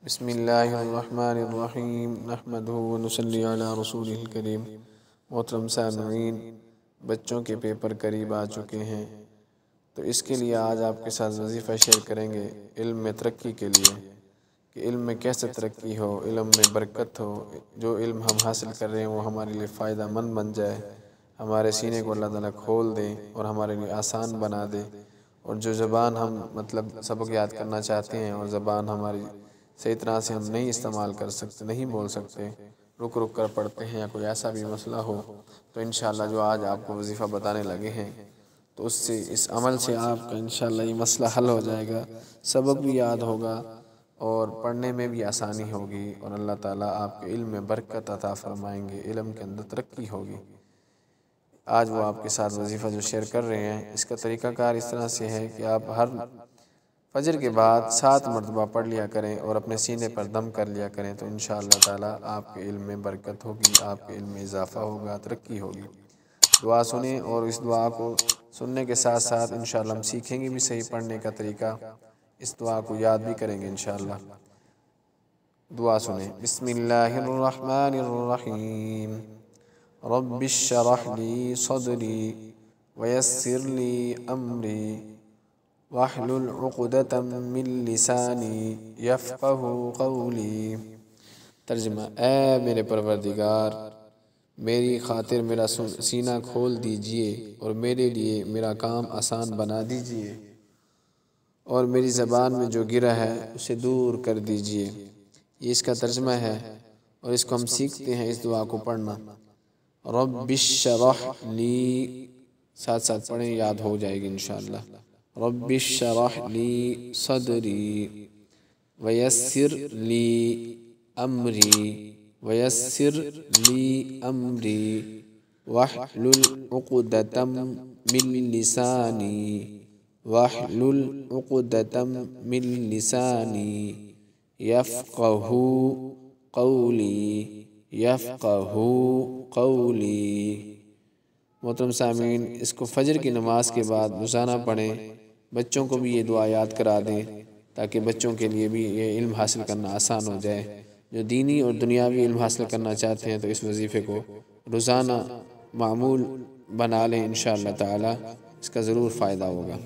بسم اللہ الرحمن الرحیم نحمدہ ونصلی علی رسولہ الکریم۔ محترم سامعین، بچوں کے پیپر قریب آ چکے ہیں، تو اس کے لیے آج آپ کے ساتھ وظیفہ شیئر کریں گے علم میں ترقی کے لیے، کہ علم میں کیسے ترقی ہو، علم میں برکت ہو، جو علم ہم حاصل کر رہے ہیں وہ ہمارے لیے فائدہ مند بن جائے، ہمارے سینے کو اللہ تعالیٰ کھول دیں اور ہمارے لیے آسان بنا دے، اور جو زبان ہم سبق یاد کرنا چاہتے ہیں اور زبان ہماری صحیح طرح سے ہم نہیں استعمال کر سکتے، نہیں بول سکتے، رک رک کر پڑھتے ہیں یا کوئی ایسا بھی مسئلہ ہو، تو انشاءاللہ جو آج آپ کو وظیفہ بتانے لگے ہیں تو اس عمل سے آپ کا انشاءاللہ یہ مسئلہ حل ہو جائے گا، سبق بھی یاد ہوگا اور پڑھنے میں بھی آسانی ہوگی، اور اللہ تعالیٰ آپ کے علم میں برکت عطا فرمائیں گے، علم کے اندر ترقی ہوگی۔ آج وہ آپ کے ساتھ وظیفہ جو شیئر کر رہے ہیں، اس کا طریقہ کار اس طرح سے ہے کہ آپ ہر فجر کے بعد 7 مرتبہ پڑھ لیا کریں اور اپنے سینے پر دم کر لیا کریں، تو انشاءاللہ تعالیٰ آپ کے علم میں برکت ہوگی، آپ کے علم میں اضافہ ہوگا، ترقی ہوگی۔ دعا سنیں اور اس دعا کو سننے کے ساتھ ساتھ انشاءاللہ ہم سیکھیں گے بھی صحیح پڑھنے کا طریقہ، اس دعا کو یاد بھی کریں گے انشاءاللہ۔ دعا سنیں۔ بسم اللہ الرحمن الرحیم۔ رب اشرح لی صدری ویسر لی امری واحلل عقدۃ من لسانی یفقہوا قولی۔ ترجمہ: اے میرے پروردگار، میری خاطر میرا سینہ کھول دیجئے اور میرے لیے میرا کام آسان بنا دیجئے، اور میری زبان میں جو گرہ ہے اسے دور کر دیجئے۔ یہ اس کا ترجمہ ہے، اور اس کو ہم سیکھتے ہیں اس دعا کو پڑھنا۔ رب اشرح لی، ساتھ ساتھ پڑھیں، یاد ہو جائے گی انشاءاللہ۔ رب اشرح لی صدری ویسر لی امری ویسر لی امری واحلل عقدۃ من لسانی واحلل عقدۃ من لسانی یفقہوا قولی یفقہوا قولی۔ محترم سامعین، اس کو فجر کی نماز کے بعد روزانہ پڑھیں، بچوں کو بھی یہ دعا یاد کرا دیں تاکہ بچوں کے لیے بھی یہ علم حاصل کرنا آسان ہو جائے۔ جو دینی اور دنیاوی علم حاصل کرنا چاہتے ہیں تو اس وظیفے کو روزانہ معمول بنا لیں، انشاءاللہ تعالی اس کا ضرور فائدہ ہوگا۔